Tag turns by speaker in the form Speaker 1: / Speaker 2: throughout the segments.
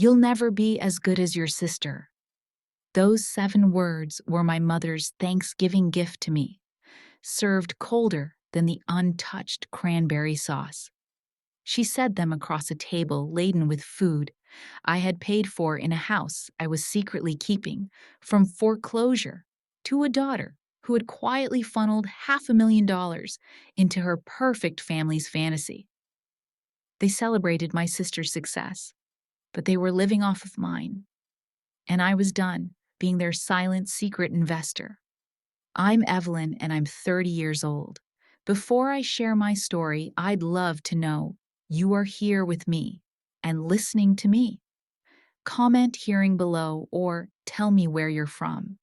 Speaker 1: You'll never be as good as your sister. Those 7 words were my mother's Thanksgiving gift to me, served colder than the untouched cranberry sauce. She said them across a table laden with food I had paid for in a house I was secretly keeping from foreclosure to a daughter who had quietly funneled $500,000 into her perfect family's fantasy. They celebrated my sister's success, but they were living off of mine, and I was done being their silent secret investor. I'm Evelyn and I'm 30 years old. Before I share my story, I'd love to know you are here with me and listening to me. Comment hearing below or tell me where you're from.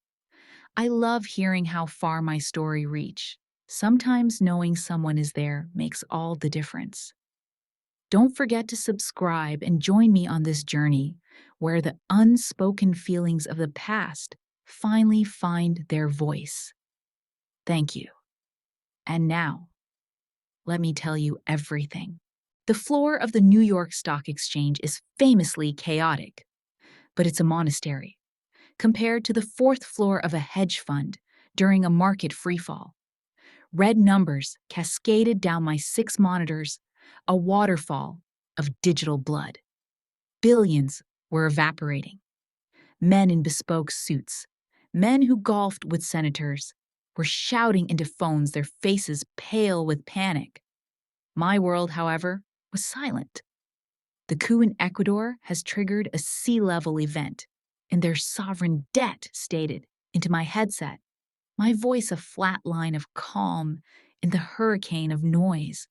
Speaker 1: I love hearing how far my story reached. Sometimes knowing someone is there makes all the difference. Don't forget to subscribe and join me on this journey where the unspoken feelings of the past finally find their voice. Thank you. And now, let me tell you everything. The floor of the New York Stock Exchange is famously chaotic, but it's a monastery compared to the 4th floor of a hedge fund during a market freefall. Red numbers cascaded down my 6 monitors, a waterfall of digital blood. Billions were evaporating. Men in bespoke suits, men who golfed with senators, were shouting into phones, their faces pale with panic. My world, however, was silent. The coup in Ecuador has triggered a sea-level event, and their sovereign debt stated into my headset, my voice a flat line of calm in the hurricane of noise.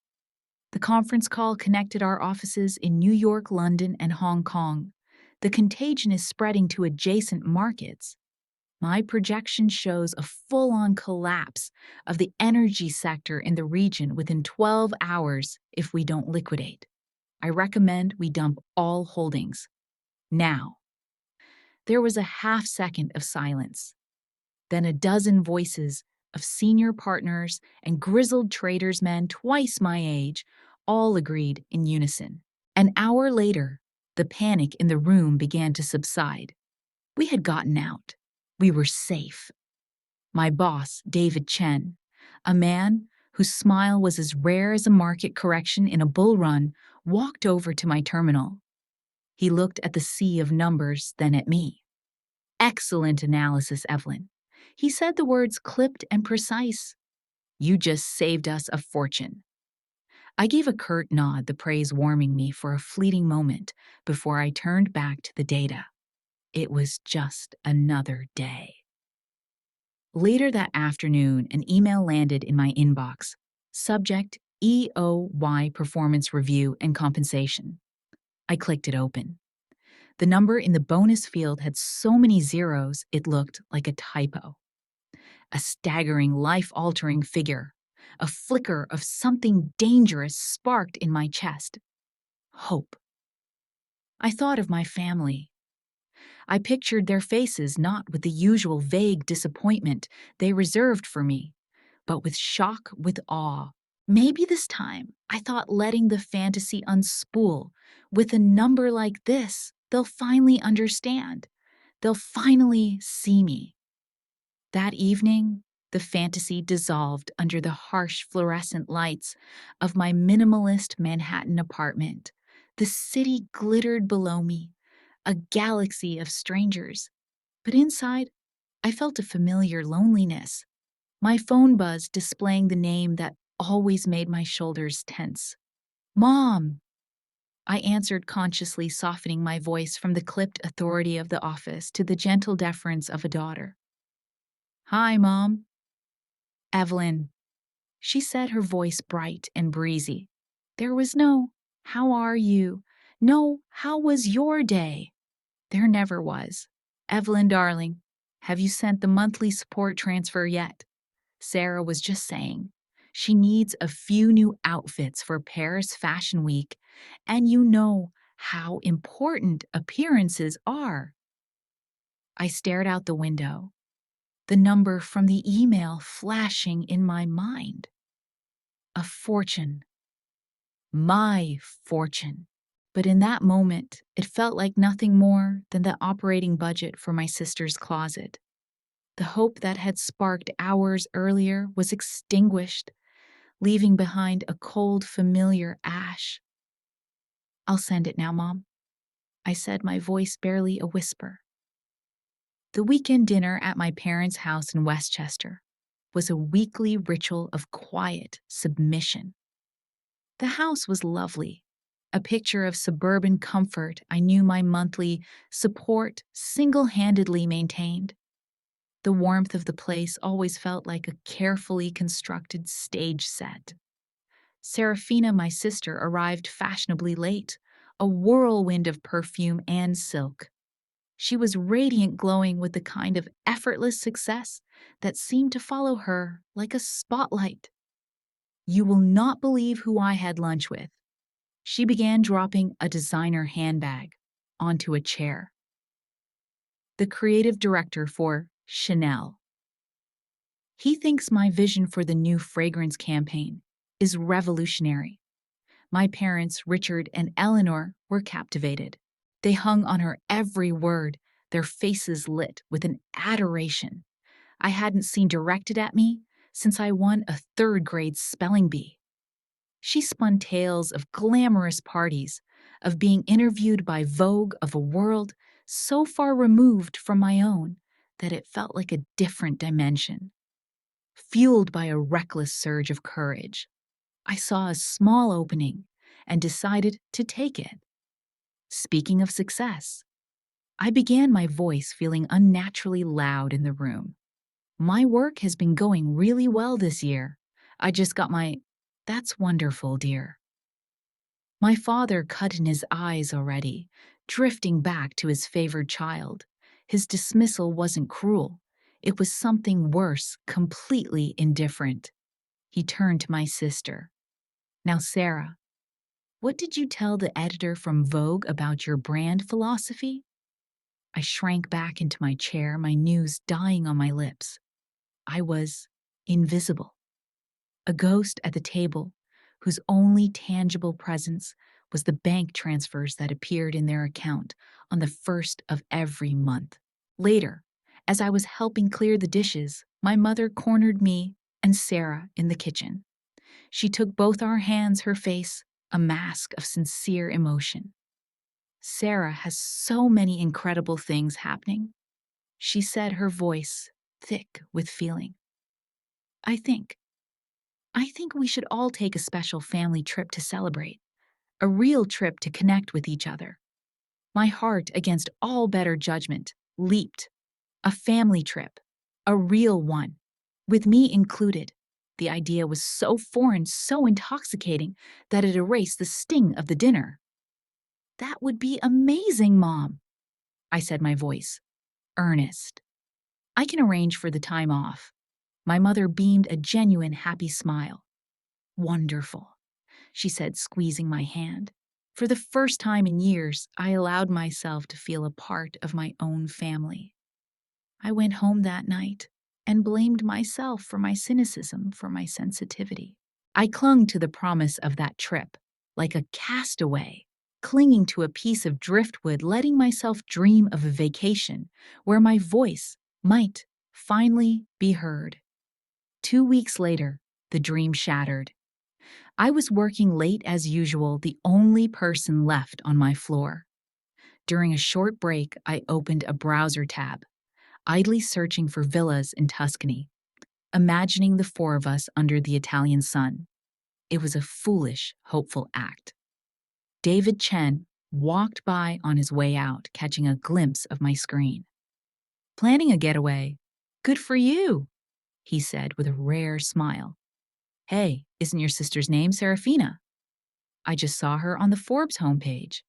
Speaker 1: The conference call connected our offices in New York, London, and Hong Kong. The contagion is spreading to adjacent markets. My projection shows a full-on collapse of the energy sector in the region within 12 hours if we don't liquidate. I recommend we dump all holdings. Now. There was a half-second of silence. Then a dozen voices of senior partners and grizzled traders men twice my age all agreed in unison. An hour later, the panic in the room began to subside. We had gotten out. We were safe. My boss, David Chen, a man whose smile was as rare as a market correction in a bull run, walked over to my terminal. He looked at the sea of numbers, then at me. Excellent analysis, Evelyn. He said the words clipped and precise. You just saved us a fortune. I gave a curt nod, the praise warming me for a fleeting moment before I turned back to the data. It was just another day. Later that afternoon, an email landed in my inbox. Subject, EOY Performance Review and Compensation. I clicked it open. The number in the bonus field had so many zeros it looked like a typo. A staggering, life-altering figure. A flicker of something dangerous sparked in my chest. Hope. I thought of my family. I pictured their faces not with the usual vague disappointment they reserved for me, but with shock, with awe. Maybe this time, I thought, letting the fantasy unspool. With a number like this, they'll finally understand. They'll finally see me. That evening, the fantasy dissolved under the harsh fluorescent lights of my minimalist Manhattan apartment. The city glittered below me, a galaxy of strangers. But inside, I felt a familiar loneliness. My phone buzzed, displaying the name that always made my shoulders tense. Mom! I answered, consciously softening my voice from the clipped authority of the office to the gentle deference of a daughter. Hi, Mom. Evelyn. She said, her voice bright and breezy. There was no, how are you? No, how was your day? There never was. Evelyn, darling, have you sent the monthly support transfer yet? Sarah was just saying. She needs a few new outfits for Paris Fashion Week, and you know how important appearances are. I stared out the window, the number from the email flashing in my mind. A fortune. My fortune. But in that moment, it felt like nothing more than the operating budget for my sister's closet. The hope that had sparked hours earlier was extinguished, leaving behind a cold, familiar ash. "I'll send it now, Mom," I said, my voice barely a whisper. The weekend dinner at my parents' house in Westchester was a weekly ritual of quiet submission. The house was lovely, a picture of suburban comfort I knew my monthly support single-handedly maintained. The warmth of the place always felt like a carefully constructed stage set. Serafina, my sister, arrived fashionably late, a whirlwind of perfume and silk. She was radiant, glowing with the kind of effortless success that seemed to follow her like a spotlight. "You will not believe who I had lunch with." She began dropping a designer handbag onto a chair. "The creative director for Chanel. He thinks my vision for the new fragrance campaign is revolutionary." My parents, Richard and Eleanor, were captivated. They hung on her every word, their faces lit with an adoration I hadn't seen directed at me since I won a third-grade spelling bee. She spun tales of glamorous parties, of being interviewed by Vogue, of a world so far removed from my own that it felt like a different dimension. Fueled by a reckless surge of courage, I saw a small opening and decided to take it. Speaking of success, I began, my voice feeling unnaturally loud in the room. "My work has been going really well this year. I just got my—" "That's wonderful, dear." My father cut in his eyes already, drifting back to his favored child. His dismissal wasn't cruel. It was something worse, completely indifferent. He turned to my sister. "Now, Sarah, what did you tell the editor from Vogue about your brand philosophy?" I shrank back into my chair, my news dying on my lips. I was invisible, a ghost at the table whose only tangible presence was the bank transfers that appeared in their account on the first of every month. Later, as I was helping clear the dishes, my mother cornered me and Sarah in the kitchen. She took both our hands, her face a mask of sincere emotion. "Sarah has so many incredible things happening," she said, her voice thick with feeling. I think we should all take a special family trip to celebrate, a real trip to connect with each other." My heart, against all better judgment, leaped. A family trip, a real one, with me included. The idea was so foreign, so intoxicating, that it erased the sting of the dinner. "That would be amazing, Mom," I said, my voice earnest. "I can arrange for the time off." My mother beamed a genuine happy smile. "Wonderful," she said, squeezing my hand. For the first time in years, I allowed myself to feel a part of my own family. I went home that night and blamed myself for my cynicism, for my sensitivity. I clung to the promise of that trip, like a castaway, clinging to a piece of driftwood, letting myself dream of a vacation where my voice might finally be heard. 2 weeks later, the dream shattered. I was working late as usual, the only person left on my floor. During a short break, I opened a browser tab, idly searching for villas in Tuscany, imagining the four of us under the Italian sun. It was a foolish, hopeful act. David Chen walked by on his way out, catching a glimpse of my screen. "Planning a getaway? Good for you," he said with a rare smile. "Hey, isn't your sister's name Serafina? I just saw her on the Forbes homepage.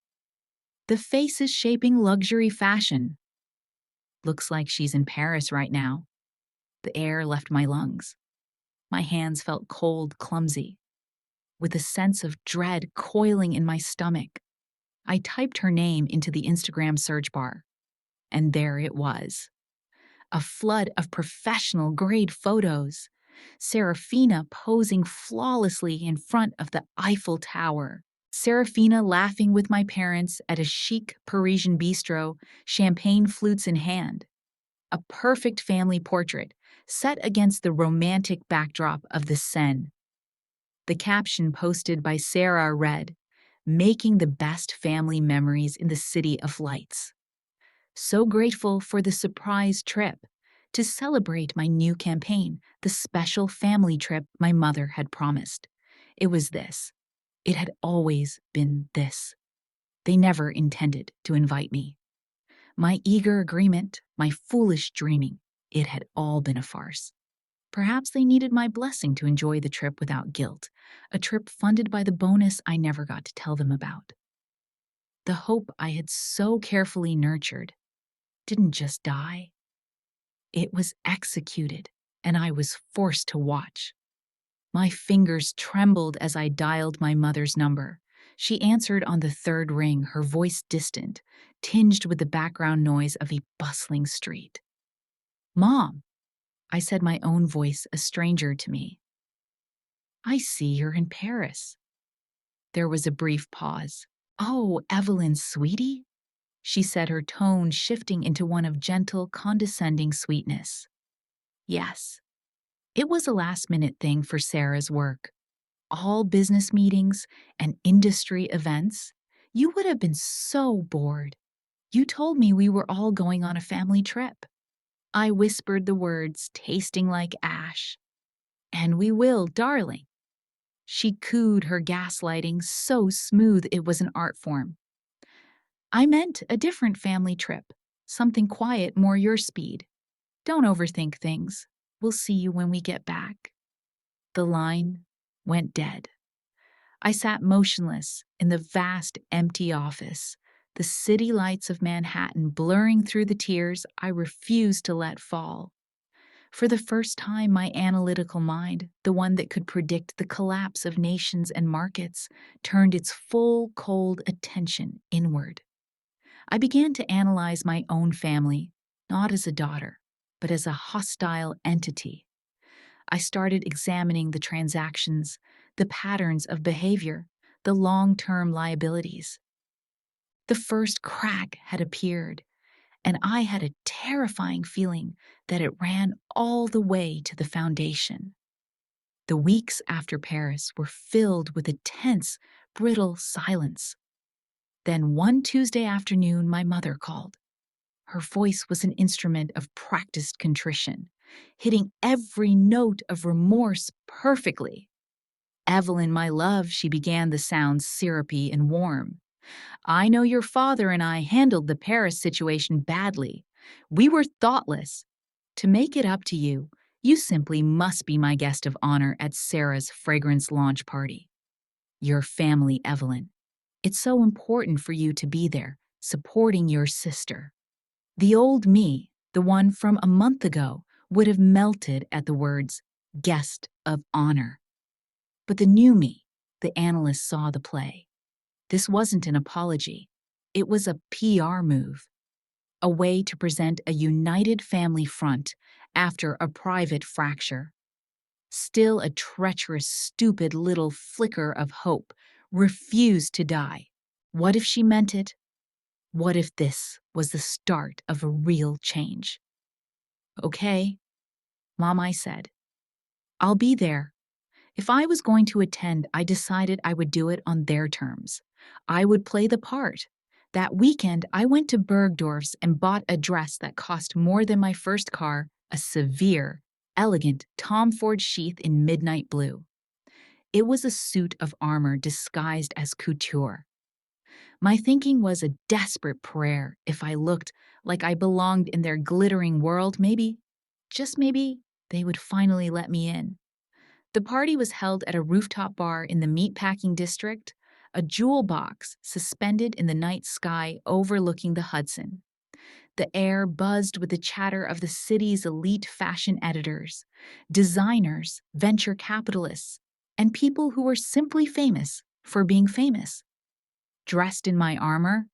Speaker 1: The face is shaping luxury fashion. Looks like she's in Paris right now." The air left my lungs. My hands felt cold, clumsy. With a sense of dread coiling in my stomach, I typed her name into the Instagram search bar. And there it was. A flood of professional-grade photos. Serafina posing flawlessly in front of the Eiffel Tower. Serafina laughing with my parents at a chic Parisian bistro, champagne flutes in hand. A perfect family portrait set against the romantic backdrop of the Seine. The caption posted by Sarah read, "Making the best family memories in the city of lights. So grateful for the surprise trip to celebrate my new campaign, the special family trip my mother had promised. It was this. It had always been this. They never intended to invite me. My eager agreement, my foolish dreaming, it had all been a farce. Perhaps they needed my blessing to enjoy the trip without guilt, a trip funded by the bonus I never got to tell them about. The hope I had so carefully nurtured didn't just die. It was executed, and I was forced to watch. My fingers trembled as I dialed my mother's number. She answered on the third ring, her voice distant, tinged with the background noise of a bustling street. "Mom," I said, my own voice a stranger to me. "I see you're in Paris." There was a brief pause. "Oh, Evelyn, sweetie?" she said, her tone shifting into one of gentle, condescending sweetness. Yes, it was a last-minute thing for Sarah's work. All business meetings and industry events. You would have been so bored. You told me we were all going on a family trip. I whispered the words, tasting like ash. "And we will, darling." She cooed, her gaslighting so smooth it was an art form. "I meant a different family trip. Something quiet, more your speed. Don't overthink things. We'll see you when we get back." The line went dead. I sat motionless in the vast, empty office, the city lights of Manhattan blurring through the tears I refused to let fall. For the first time, my analytical mind, the one that could predict the collapse of nations and markets, turned its full, cold attention inward. I began to analyze my own family, not as a daughter, but as a hostile entity. I started examining the transactions, the patterns of behavior, the long-term liabilities. The first crack had appeared, and I had a terrifying feeling that it ran all the way to the foundation. The weeks after Paris were filled with a tense, brittle silence. Then one Tuesday afternoon, my mother called. Her voice was an instrument of practiced contrition, hitting every note of remorse perfectly. "Evelyn, my love," she began, the sounds syrupy and warm. "I know your father and I handled the Paris situation badly. We were thoughtless. To make it up to you, you simply must be my guest of honor at Sarah's fragrance launch party. Your family, Evelyn. It's so important for you to be there, supporting your sister." The old me, the one from a month ago, would have melted at the words, "guest of honor." But the new me, the analyst, saw the play. This wasn't an apology. It was a PR move, a way to present a united family front after a private fracture. Still a treacherous, stupid little flicker of hope refused to die. What if she meant it? What if this was the start of a real change? "Okay, Mom," I said. "I'll be there." If I was going to attend, I decided I would do it on their terms. I would play the part. That weekend, I went to Bergdorf's and bought a dress that cost more than my first car, a severe, elegant Tom Ford sheath in midnight blue. It was a suit of armor disguised as couture. My thinking was a desperate prayer. If I looked like I belonged in their glittering world, maybe, just maybe, they would finally let me in. The party was held at a rooftop bar in the meatpacking district, a jewel box suspended in the night sky overlooking the Hudson. The air buzzed with the chatter of the city's elite fashion editors, designers, venture capitalists, and people who were simply famous for being famous. Dressed in my armor,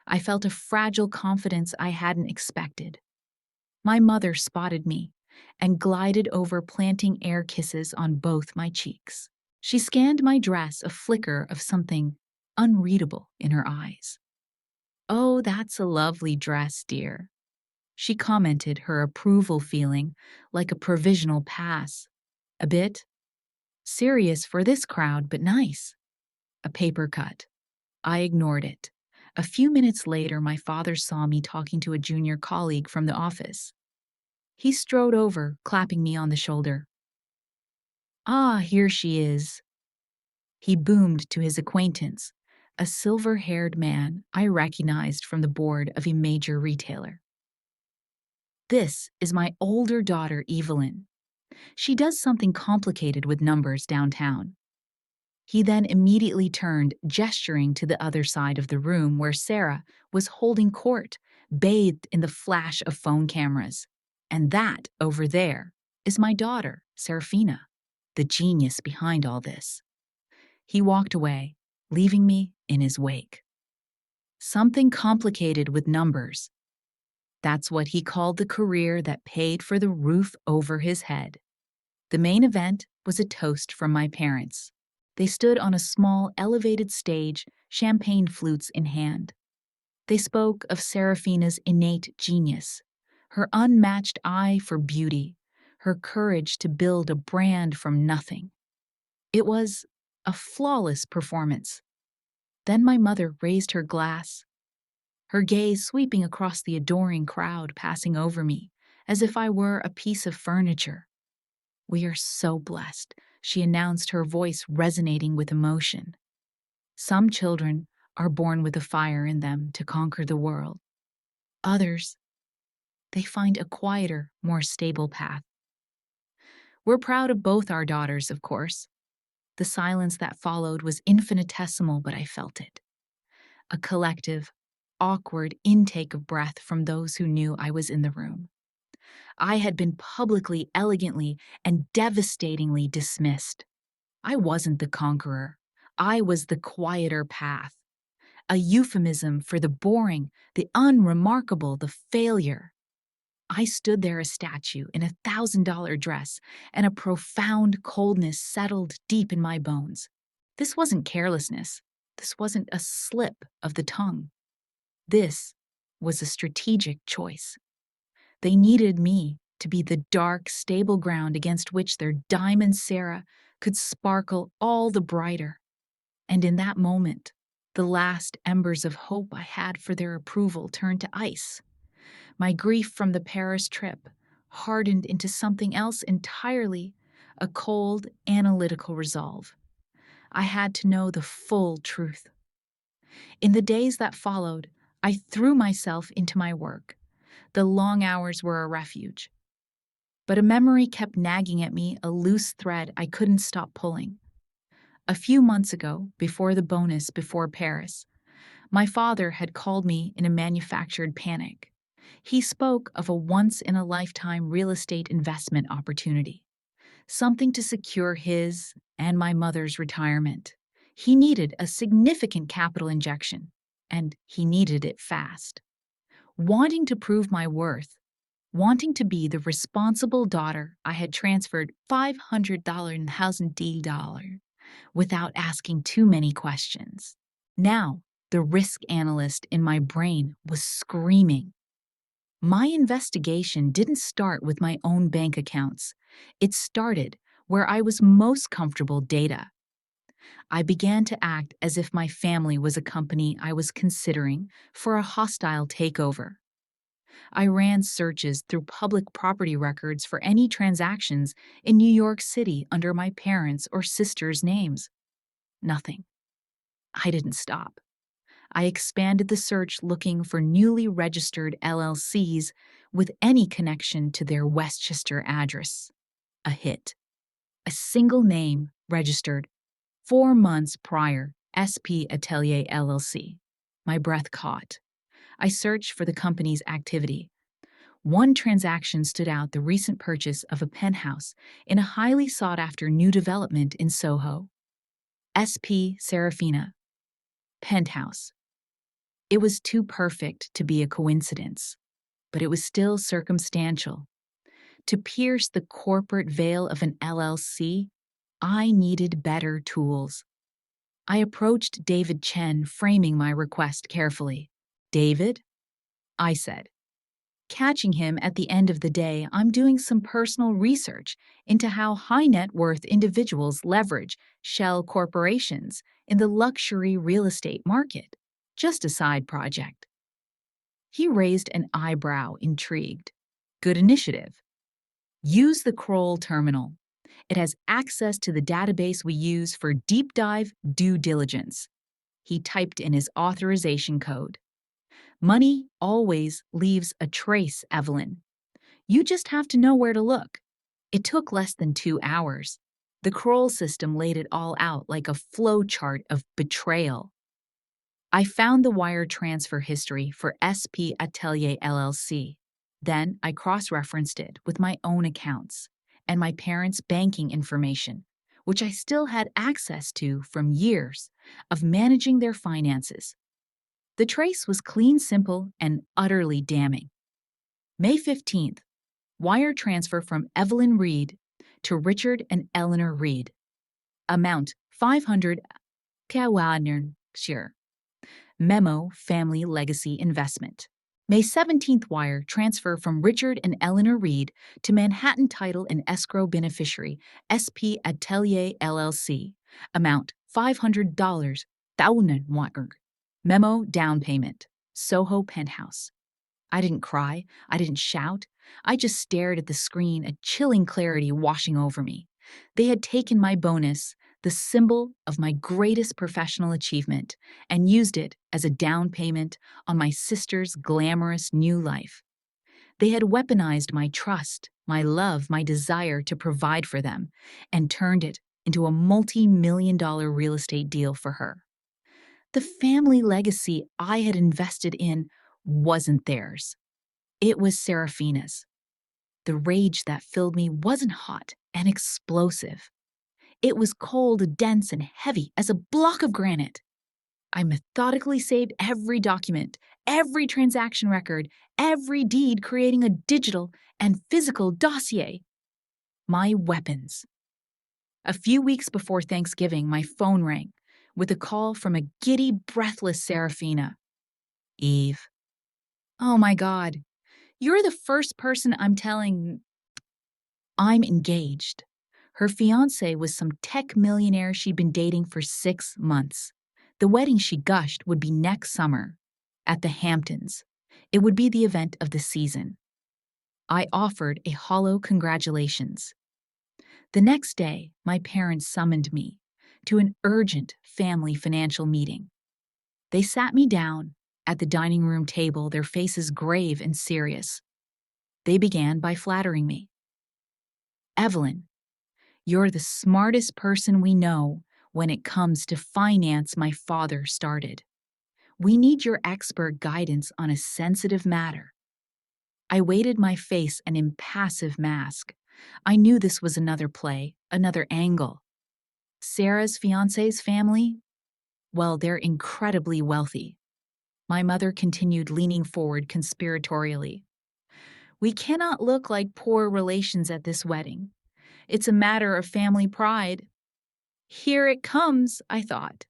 Speaker 1: I felt a fragile confidence I hadn't expected. My mother spotted me and glided over, planting air kisses on both my cheeks. She scanned my dress, a flicker of something unreadable in her eyes. "Oh, that's a lovely dress, dear." She commented, her approval feeling like a provisional pass. A bit serious for this crowd, but nice. A paper cut. I ignored it. A few minutes later, my father saw me talking to a junior colleague from the office. He strode over, clapping me on the shoulder. "Ah, here she is," he boomed to his acquaintance, a silver-haired man I recognized from the board of a major retailer. "This is my older daughter, Evelyn. She does something complicated with numbers downtown." He then immediately turned, gesturing to the other side of the room where Sarah was holding court, bathed in the flash of phone cameras. "And that, over there, is my daughter, Serafina, the genius behind all this." He walked away, leaving me in his wake. Something complicated with numbers. That's what he called the career that paid for the roof over his head. The main event was a toast from my parents. They stood on a small, elevated stage, champagne flutes in hand. They spoke of Serafina's innate genius, her unmatched eye for beauty, her courage to build a brand from nothing. It was a flawless performance. Then my mother raised her glass, her gaze sweeping across the adoring crowd passing over me, as if I were a piece of furniture. "We are so blessed," she announced, her voice resonating with emotion. "Some children are born with a fire in them to conquer the world. Others, they find a quieter, more stable path. We're proud of both our daughters, of course." The silence that followed was infinitesimal, but I felt it. A collective, awkward intake of breath from those who knew I was in the room. I had been publicly, elegantly, and devastatingly dismissed. I wasn't the conqueror. I was the quieter path. A euphemism for the boring, the unremarkable, the failure. I stood there a statue in $1,000 dress, and a profound coldness settled deep in my bones. This wasn't carelessness. This wasn't a slip of the tongue. This was a strategic choice. They needed me to be the dark, stable ground against which their diamond Sarah could sparkle all the brighter. And in that moment, the last embers of hope I had for their approval turned to ice. My grief from the Paris trip hardened into something else entirely, a cold, analytical resolve. I had to know the full truth. In the days that followed, I threw myself into my work. The long hours were a refuge. But a memory kept nagging at me, a loose thread I couldn't stop pulling. A few months ago, before the bonus before Paris, my father had called me in a manufactured panic. He spoke of a once-in-a-lifetime real estate investment opportunity, something to secure his and my mother's retirement. He needed a significant capital injection, and he needed it fast. Wanting to prove my worth, wanting to be the responsible daughter, I had transferred $500,000 without asking too many questions. Now, the risk analyst in my brain was screaming. My investigation didn't start with my own bank accounts. It started where I was most comfortable: data. I began to act as if my family was a company I was considering for a hostile takeover. I ran searches through public property records for any transactions in New York City under my parents' or sisters' names. Nothing. I didn't stop. I expanded the search, looking for newly registered LLCs with any connection to their Westchester address. A hit. A single name registered 4 months prior, SP Atelier LLC. My breath caught. I searched for the company's activity. One transaction stood out: the recent purchase of a penthouse in a highly sought-after new development in Soho. SP Serafina. Penthouse. It was too perfect to be a coincidence, but it was still circumstantial. To pierce the corporate veil of an LLC, I needed better tools. I approached David Chen, framing my request carefully. "David," I said, catching him at the end of the day, "I'm doing some personal research into how high net worth individuals leverage shell corporations in the luxury real estate market. Just a side project." He raised an eyebrow, intrigued. "Good initiative. Use the Kroll terminal. It has access to the database we use for deep dive due diligence." He typed in his authorization code. "Money always leaves a trace, Evelyn. You just have to know where to look." It took less than 2 hours. The Kroll system laid it all out like a flow chart of betrayal. I found the wire transfer history for SP Atelier LLC. Then I cross-referenced it with my own accounts and my parents' banking information, which I still had access to from years of managing their finances. The trace was clean, simple, and utterly damning. May 15th, wire transfer from Evelyn Reed to Richard and Eleanor Reed. Amount 500 Kawaner share. Memo Family Legacy Investment. May 17th, wire transfer from Richard and Eleanor Reed to Manhattan Title and Escrow Beneficiary SP Atelier LLC. Amount $500. $1,000. Memo down payment. Soho Penthouse. I didn't cry. I didn't shout. I just stared at the screen, a chilling clarity washing over me. They had taken my bonus, the symbol of my greatest professional achievement, and used it as a down payment on my sister's glamorous new life. They had weaponized my trust, my love, my desire to provide for them, and turned it into a multi-million-dollar real estate deal for her. The family legacy I had invested in wasn't theirs. It was Serafina's. The rage that filled me wasn't hot and explosive. It was cold, dense, and heavy as a block of granite. I methodically saved every document, every transaction record, every deed, creating a digital and physical dossier. My weapons. A few weeks before Thanksgiving, my phone rang with a call from a giddy, breathless Serafina. "Eve, oh my God, you're the first person I'm telling. I'm engaged." Her fiancé was some tech millionaire she'd been dating for 6 months. The wedding, she gushed, would be next summer at the Hamptons. It would be the event of the season. I offered a hollow congratulations. The next day, my parents summoned me to an urgent family financial meeting. They sat me down at the dining room table, their faces grave and serious. They began by flattering me. "Evelyn, you're the smartest person we know when it comes to finance my father started. We need your expert guidance on a sensitive matter." I weighted my face an impassive mask. I knew this was another play, another angle. Sarah's fiancé's family? Well, they're incredibly wealthy. My mother continued, leaning forward conspiratorially. "We cannot look like poor relations at this wedding. It's a matter of family pride." Here it comes, I thought.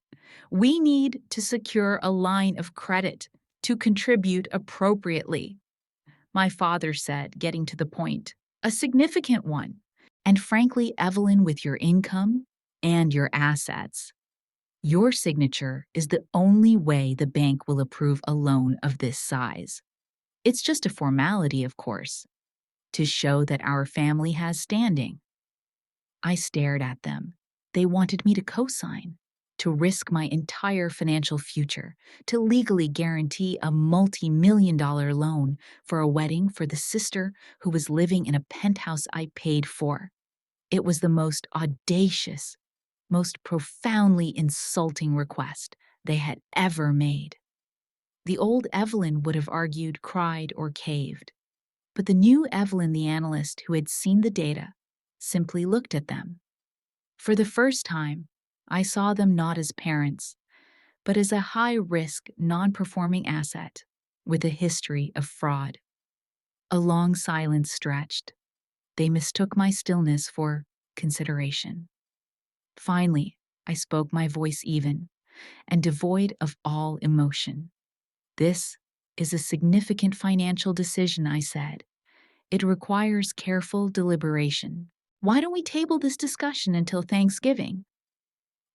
Speaker 1: "We need to secure a line of credit to contribute appropriately," my father said, getting to the point. "A significant one. And frankly, Evelyn, with your income and your assets, your signature is the only way the bank will approve a loan of this size. It's just a formality, of course, to show that our family has standing." I stared at them. They wanted me to co-sign, to risk my entire financial future, to legally guarantee a multi-million-dollar loan for a wedding for the sister who was living in a penthouse I paid for. It was the most audacious, most profoundly insulting request they had ever made. The old Evelyn would have argued, cried, or caved. But the new Evelyn, the analyst who had seen the data, simply looked at them. For the first time, I saw them not as parents, but as a high-risk, non-performing asset with a history of fraud. A long silence stretched. They mistook my stillness for consideration. Finally, I spoke my voice even and devoid of all emotion. This is a significant financial decision, I said. It requires careful deliberation. Why don't we table this discussion until Thanksgiving?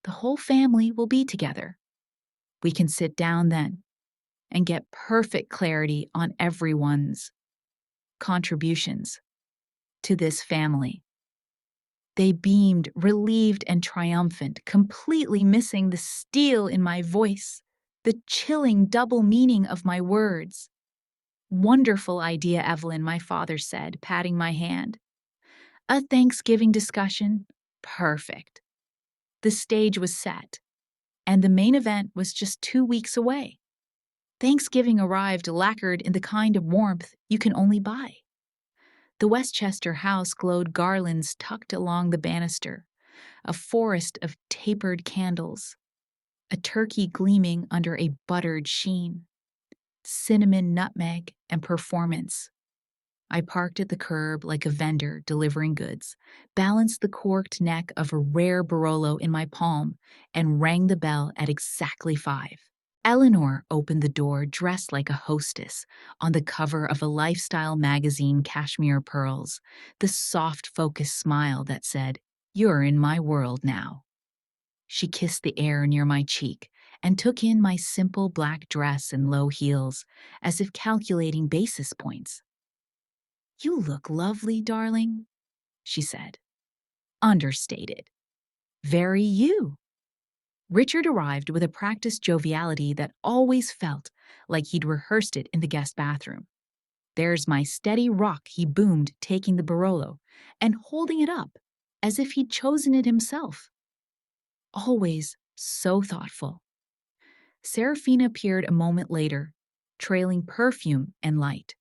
Speaker 1: The whole family will be together. We can sit down then and get perfect clarity on everyone's contributions to this family. They beamed, relieved and triumphant, completely missing the steel in my voice, the chilling double meaning of my words. Wonderful idea, Evelyn, my father said, patting my hand. A Thanksgiving discussion? Perfect. The stage was set, and the main event was just 2 weeks away. Thanksgiving arrived lacquered in the kind of warmth you can only buy. The Westchester house glowed garlands tucked along the banister, a forest of tapered candles, a turkey gleaming under a buttered sheen, cinnamon, nutmeg, and performance. I parked at the curb like a vendor delivering goods, balanced the corked neck of a rare Barolo in my palm, and rang the bell at exactly 5. Eleanor opened the door dressed like a hostess on the cover of a lifestyle magazine, Cashmere Pearls, the soft, focused smile that said, "You're in my world now." She kissed the air near my cheek and took in my simple black dress and low heels, as if calculating basis points. "You look lovely, darling," she said. Understated. Very you. Richard arrived with a practiced joviality that always felt like he'd rehearsed it in the guest bathroom. "There's my steady rock," he boomed, taking the Barolo and holding it up as if he'd chosen it himself. Always so thoughtful. Serafina appeared a moment later, trailing perfume and light.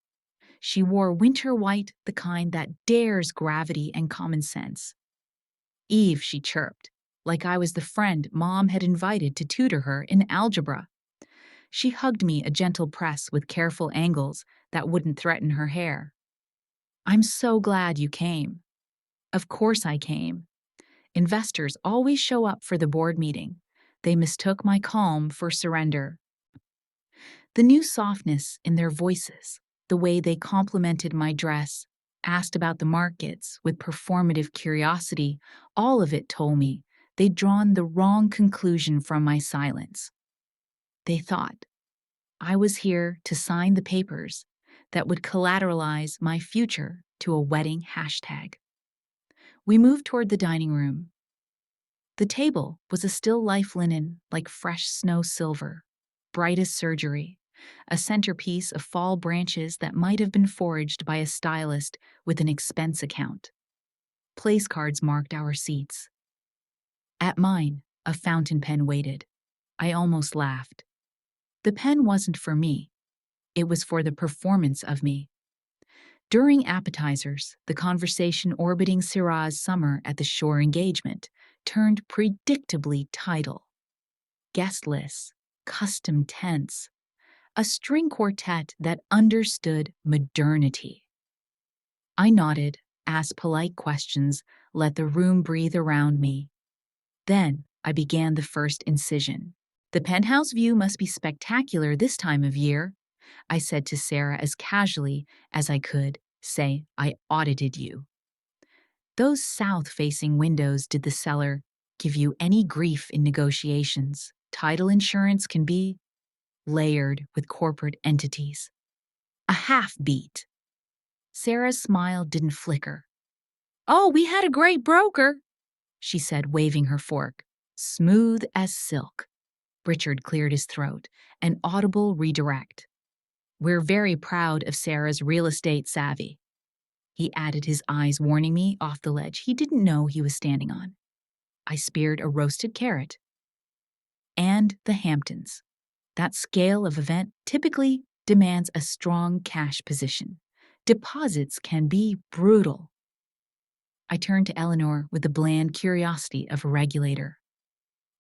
Speaker 1: She wore winter white, the kind that dares gravity and common sense. "Eve," she chirped, like I was the friend Mom had invited to tutor her in algebra. She hugged me, a gentle press with careful angles that wouldn't threaten her hair. "I'm so glad you came." Of course I came. Investors always show up for the board meeting. They mistook my calm for surrender. The new softness in their voices, the way they complimented my dress, asked about the markets with performative curiosity, all of it told me they'd drawn the wrong conclusion from my silence. They thought I was here to sign the papers that would collateralize my future to a wedding hashtag. We moved toward the dining room. The table was a still life linen like fresh snow silver, bright as surgery, a centerpiece of fall branches that might have been foraged by a stylist with an expense account. Place cards marked our seats. At mine, a fountain pen waited. I almost laughed. The pen wasn't for me. It was for the performance of me. During appetizers, the conversation orbiting Syrah's summer at the shore engagement turned predictably tidal. Guest lists, custom tents, a string quartet that understood modernity. I nodded, asked polite questions, let the room breathe around me. Then I began the first incision. "The penthouse view must be spectacular this time of year," I said to Sarah as casually as I could say I audited you. "Those south-facing windows, did the seller give you any grief in negotiations? Title insurance can be layered with corporate entities." A half beat. Sarah's smile didn't flicker. "Oh, we had a great broker," she said, waving her fork. "Smooth as silk." Richard cleared his throat, an audible redirect. "We're very proud of Sarah's real estate savvy." He added, his eyes warning me off the ledge he didn't know he was standing on. I speared a roasted carrot. "And the Hamptons. That scale of event typically demands a strong cash position. Deposits can be brutal." I turned to Eleanor with the bland curiosity of a regulator.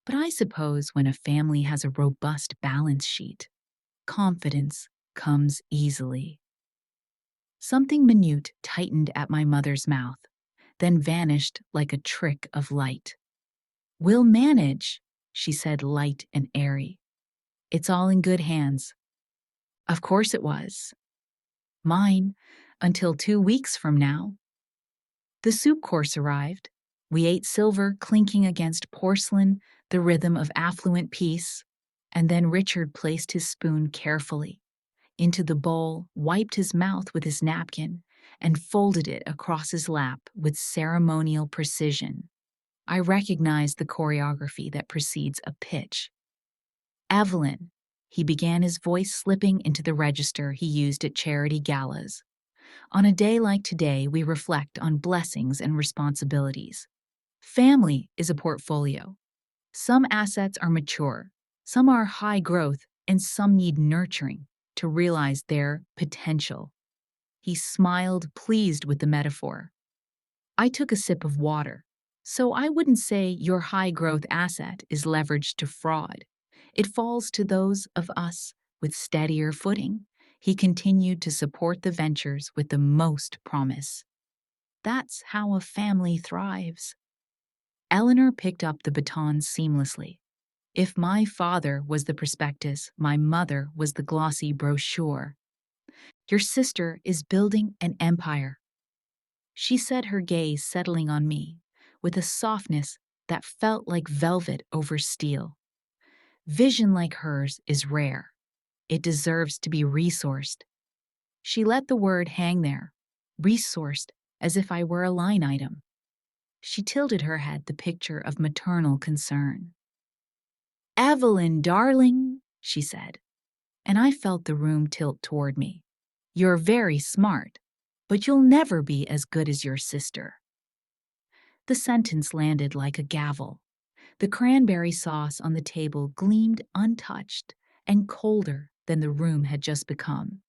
Speaker 1: "But I suppose when a family has a robust balance sheet, confidence comes easily." Something minute tightened at my mother's mouth, then vanished like a trick of light. "We'll manage," she said, light and airy. "It's all in good hands." Of course it was. Mine, until 2 weeks from now. The soup course arrived. We ate silver clinking against porcelain, the rhythm of affluent peace, and then Richard placed his spoon carefully into the bowl, wiped his mouth with his napkin, and folded it across his lap with ceremonial precision. I recognized the choreography that precedes a pitch. "Evelyn," he began, his voice slipping into the register he used at charity galas. "On a day like today, we reflect on blessings and responsibilities. Family is a portfolio. Some assets are mature, some are high growth, and some need nurturing to realize their potential." He smiled, pleased with the metaphor. I took a sip of water. "So I wouldn't say your high growth asset is leveraged to fraud. It falls to those of us with steadier footing." He continued to support the ventures with the most promise. "That's how a family thrives." Eleanor picked up the baton seamlessly. If my father was the prospectus, my mother was the glossy brochure. "Your sister is building an empire," she said, her gaze settling on me with a softness that felt like velvet over steel. "Vision like hers is rare. It deserves to be resourced." She let the word hang there, resourced, as if I were a line item. She tilted her head, the picture of maternal concern. "Evelyn, darling," she said, and I felt the room tilt toward me. "You're very smart, but you'll never be as good as your sister." The sentence landed like a gavel. The cranberry sauce on the table gleamed untouched and colder than the room had just become.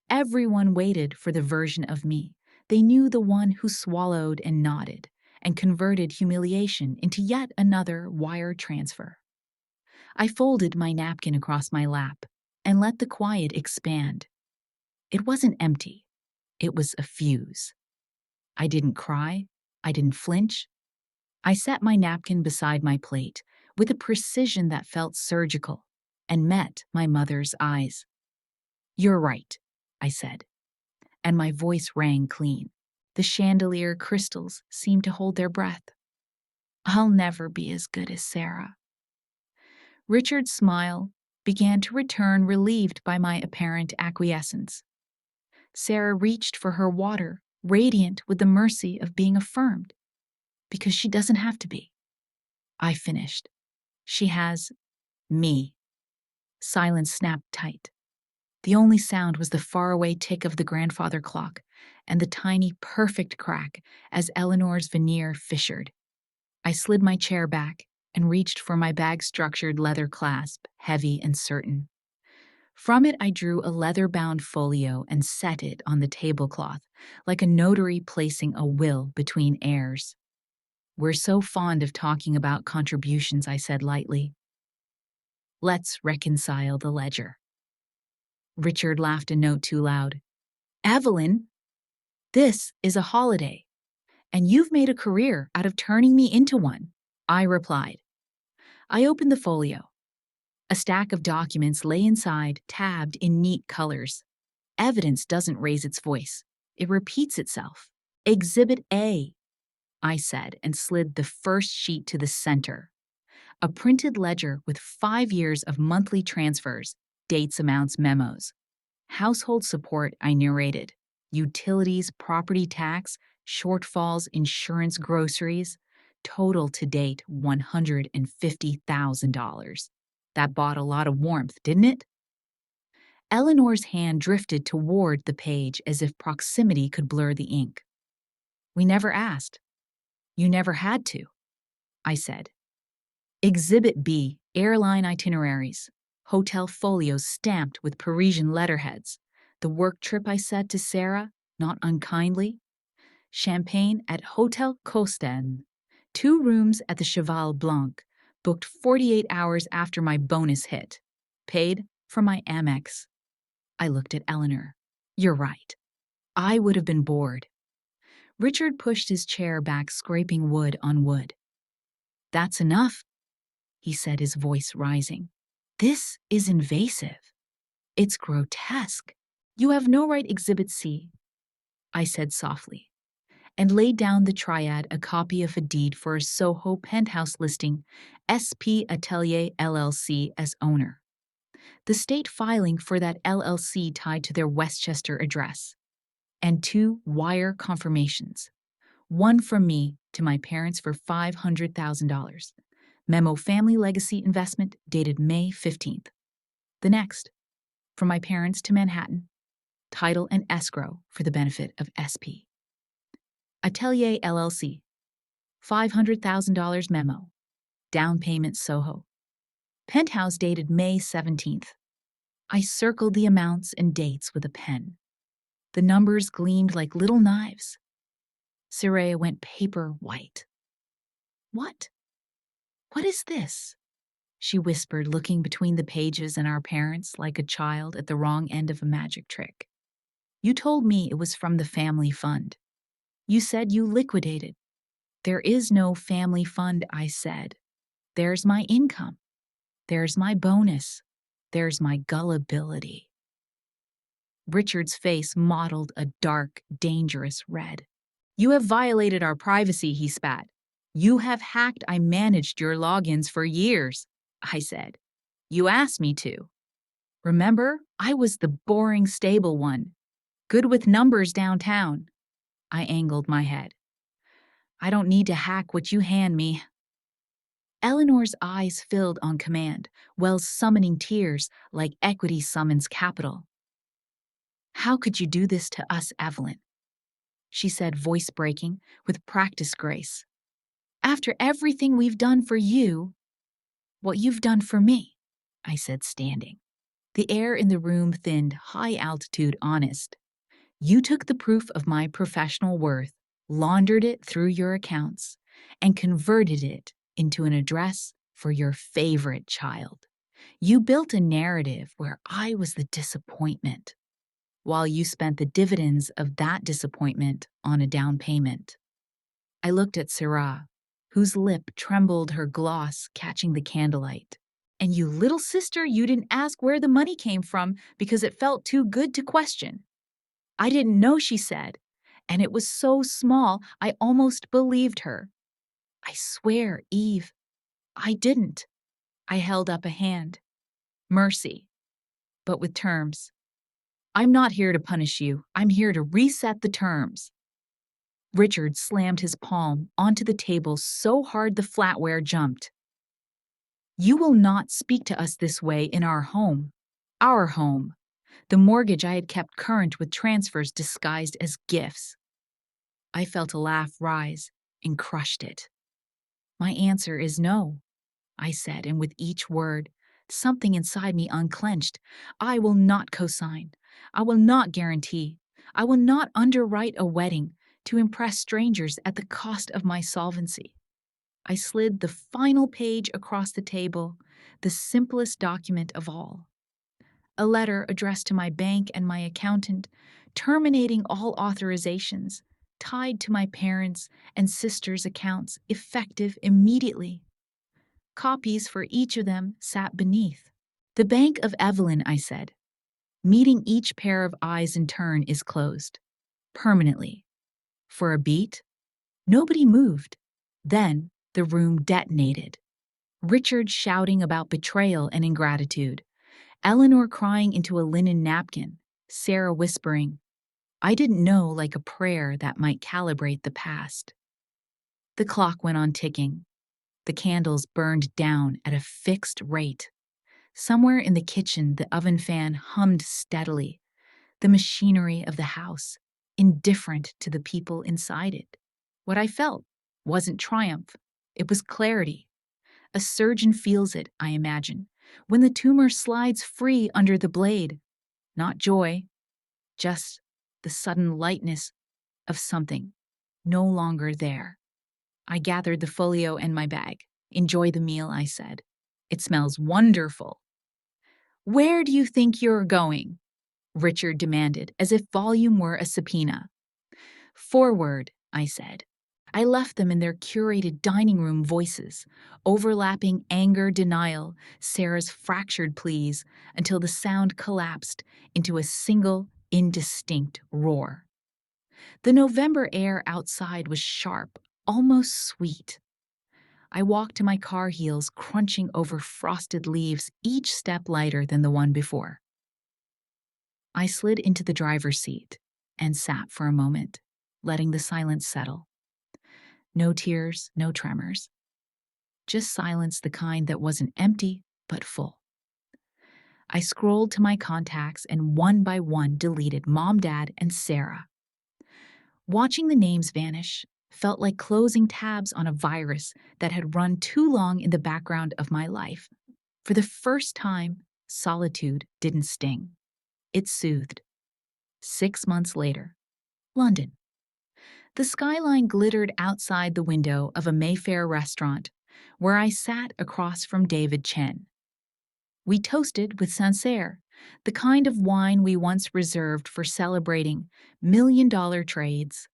Speaker 1: Everyone waited for the version of me. They knew the one who swallowed and nodded and converted humiliation into yet another wire transfer. I folded my napkin across my lap and let the quiet expand. It wasn't empty. It was a fuse. I didn't cry. I didn't flinch. I set my napkin beside my plate with a precision that felt surgical and met my mother's eyes. "You're right," I said, and my voice rang clean. The chandelier crystals seemed to hold their breath. "I'll never be as good as Sarah." Richard's smile began to return, relieved by my apparent acquiescence. Sarah reached for her water, radiant with the mercy of being affirmed. "Because she doesn't have to be," I finished. "She has me." Silence snapped tight. The only sound was the faraway tick of the grandfather clock and the tiny, perfect crack as Eleanor's veneer fissured. I slid my chair back and reached for my bag-structured leather clasp, heavy and certain. From it I drew a leather-bound folio and set it on the tablecloth, like a notary placing a will between heirs. "We're so fond of talking about contributions," I said lightly. "Let's reconcile the ledger." Richard laughed a note too loud. "Evelyn, this is a holiday, and you've made a career out of turning me into one," I replied. I opened the folio. A stack of documents lay inside, tabbed in neat colors. Evidence doesn't raise its voice. It repeats itself. "Exhibit A," I said, and slid the first sheet to the center. A printed ledger with 5 years of monthly transfers, dates, amounts, memos. "Household support," I narrated. "Utilities, property tax, shortfalls, insurance, groceries. Total to date, $150,000. That bought a lot of warmth, didn't it?" Eleanor's hand drifted toward the page as if proximity could blur the ink. "We never asked. You never had to," I said. "Exhibit B, airline itineraries. Hotel folios stamped with Parisian letterheads. The work trip I said to Sarah, not unkindly. Champagne at Hotel Costen. 2 rooms at the Cheval Blanc, booked 48 hours after my bonus hit. Paid from my Amex." I looked at Eleanor. "You're right. I would have been bored." Richard pushed his chair back, scraping wood on wood. That's enough, he said, his voice rising. This is invasive. It's grotesque. You have no right, Exhibit C, I said softly, and laid down the triad a copy of a deed for a Soho penthouse listing SP Atelier LLC as owner. The state filing for that LLC tied to their Westchester address, and 2 wire confirmations. One from me to my parents for $500,000. Memo family legacy investment dated May 15th. The next, from my parents to Manhattan, title and escrow for the benefit of SP. Atelier LLC, $500,000 memo, down payment Soho. Penthouse dated May 17th. I circled the amounts and dates with a pen. The numbers gleamed like little knives. Soraya went paper white. What? What is this? She whispered, looking between the pages and our parents like a child at the wrong end of a magic trick. You told me it was from the family fund. You said you liquidated. There is no family fund, I said. There's my income. There's my bonus. There's my gullibility. Richard's face mottled a dark, dangerous red. You have violated our privacy, he spat. You have hacked. I managed your logins for years, I said. You asked me to. Remember, I was the boring, stable one. Good with numbers downtown. I angled my head. I don't need to hack what you hand me. Eleanor's eyes filled on command, Wells summoning tears like equity summons capital. How could you do this to us, Evelyn? She said, voice breaking, with practiced grace. After everything we've done for you, what you've done for me, I said, standing. The air in the room thinned, high-altitude honest. You took the proof of my professional worth, laundered it through your accounts, and converted it into an address for your favorite child. You built a narrative where I was the disappointment, while you spent the dividends of that disappointment on a down payment. I looked at Sarah, whose lip trembled, her gloss catching the candlelight. And you little sister, you didn't ask where the money came from because it felt too good to question. I didn't know, she said, and it was so small I almost believed her. I swear, Eve, I didn't. I held up a hand. Mercy, but with terms. I'm not here to punish you. I'm here to reset the terms. Richard slammed his palm onto the table so hard the flatware jumped. You will not speak to us this way in our home. Our home. The mortgage I had kept current with transfers disguised as gifts. I felt a laugh rise and crushed it. My answer is no, I said, and with each word, something inside me unclenched. I will not cosign. I will not guarantee. I will not underwrite a wedding to impress strangers at the cost of my solvency. I slid the final page across the table, the simplest document of all. A letter addressed to my bank and my accountant, terminating all authorizations, tied to my parents' and sisters' accounts, effective immediately. Copies for each of them sat beneath. The Bank of Evelyn, I said. Meeting each pair of eyes in turn is closed. Permanently. For a beat, nobody moved. Then the room detonated. Richard shouting about betrayal and ingratitude. Eleanor crying into a linen napkin. Sarah whispering, I didn't know, like a prayer that might calibrate the past. The clock went on ticking. The candles burned down at a fixed rate. Somewhere in the kitchen, the oven fan hummed steadily, the machinery of the house, indifferent to the people inside it. What I felt wasn't triumph. It was clarity. A surgeon feels it, I imagine, when the tumor slides free under the blade. Not joy, just the sudden lightness of something no longer there. I gathered the folio and my bag. Enjoy the meal, I said. It smells wonderful. Where do you think you're going? Richard demanded, as if volume were a subpoena. Forward, I said. I left them in their curated dining room voices, overlapping anger, denial, Sarah's fractured pleas, until the sound collapsed into a single, indistinct roar. The November air outside was sharp, almost sweet. I walked to my car heels, crunching over frosted leaves, each step lighter than the one before. I slid into the driver's seat and sat for a moment, letting the silence settle. No tears, no tremors. Just silence, the kind that wasn't empty, but full. I scrolled to my contacts and one by one deleted Mom, Dad, and Sarah. Watching the names vanish felt like closing tabs on a virus that had run too long in the background of my life. For the first time, solitude didn't sting. It soothed. 6 months later, London. The skyline glittered outside the window of a Mayfair restaurant, where I sat across from David Chen. We toasted with Sancerre, the kind of wine we once reserved for celebrating million-dollar trades.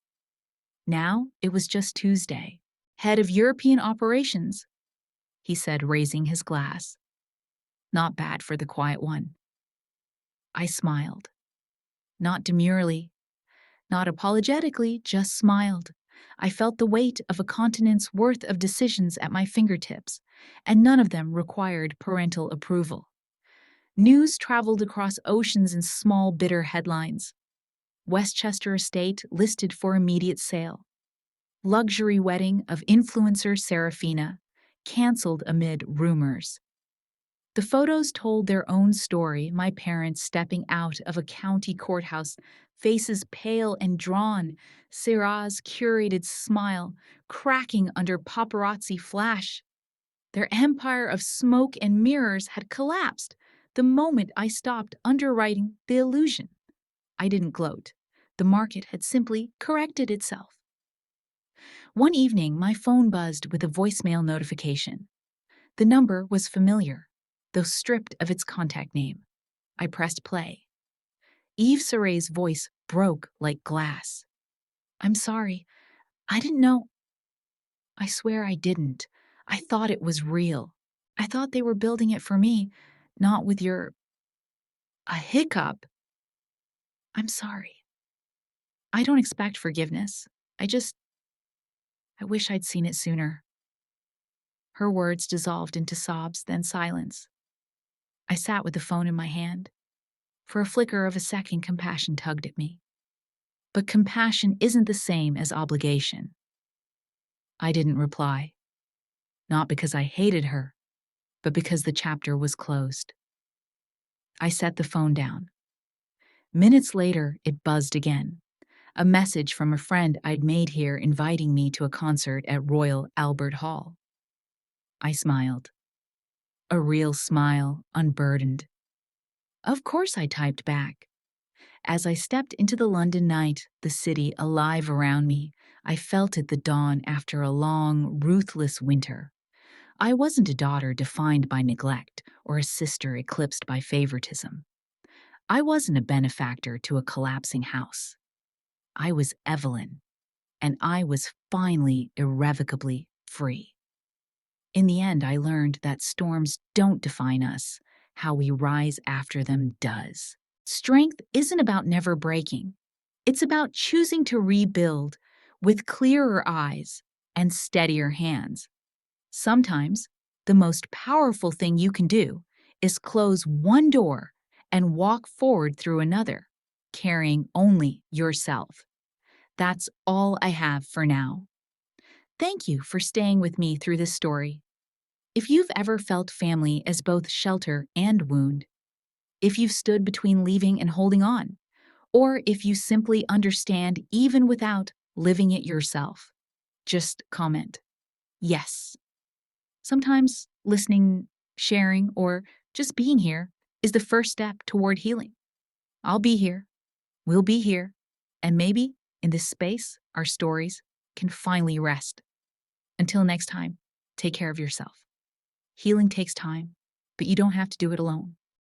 Speaker 1: Now it was just Tuesday. Head of European operations, he said, raising his glass. Not bad for the quiet one. I smiled. Not demurely, not apologetically, just smiled. I felt the weight of a continent's worth of decisions at my fingertips, and none of them required parental approval. News traveled across oceans in small, bitter headlines. Westchester Estate listed for immediate sale. Luxury wedding of influencer Serafina, canceled amid rumors. The photos told their own story, my parents stepping out of a county courthouse, faces pale and drawn, Sarah's curated smile cracking under paparazzi flash. Their empire of smoke and mirrors had collapsed the moment I stopped underwriting the illusion. I didn't gloat. The market had simply corrected itself. One evening, my phone buzzed with a voicemail notification. The number was familiar, though stripped of its contact name. I pressed play. Eve Saray's voice broke like glass. "I'm sorry. I didn't know." I swear I didn't. I thought it was real. I thought they were building it for me, not with your... A hiccup. "I'm sorry. I don't expect forgiveness. I wish I'd seen it sooner." Her words dissolved into sobs, then silence. I sat with the phone in my hand. For a flicker of a second, compassion tugged at me. But compassion isn't the same as obligation. I didn't reply. Not because I hated her, but because the chapter was closed. I set the phone down. Minutes later, it buzzed again. A message from a friend I'd made here inviting me to a concert at Royal Albert Hall. I smiled. A real smile, unburdened. Of course, I typed back. As I stepped into the London night, the city alive around me, I felt it the dawn after a long, ruthless winter. I wasn't a daughter defined by neglect or a sister eclipsed by favoritism. I wasn't a benefactor to a collapsing house. I was Evelyn, and I was finally irrevocably free. In the end, I learned that storms don't define us. How we rise after them does. Strength isn't about never breaking. It's about choosing to rebuild with clearer eyes and steadier hands. Sometimes, the most powerful thing you can do is close one door and walk forward through another, carrying only yourself. That's all I have for now. Thank you for staying with me through this story. If you've ever felt family as both shelter and wound, if you've stood between leaving and holding on, or if you simply understand even without living it yourself, just comment, yes. Sometimes listening, sharing, or just being here is the first step toward healing. I'll be here, we'll be here, and maybe in this space, our stories can finally rest. Until next time, take care of yourself. Healing takes time, but you don't have to do it alone.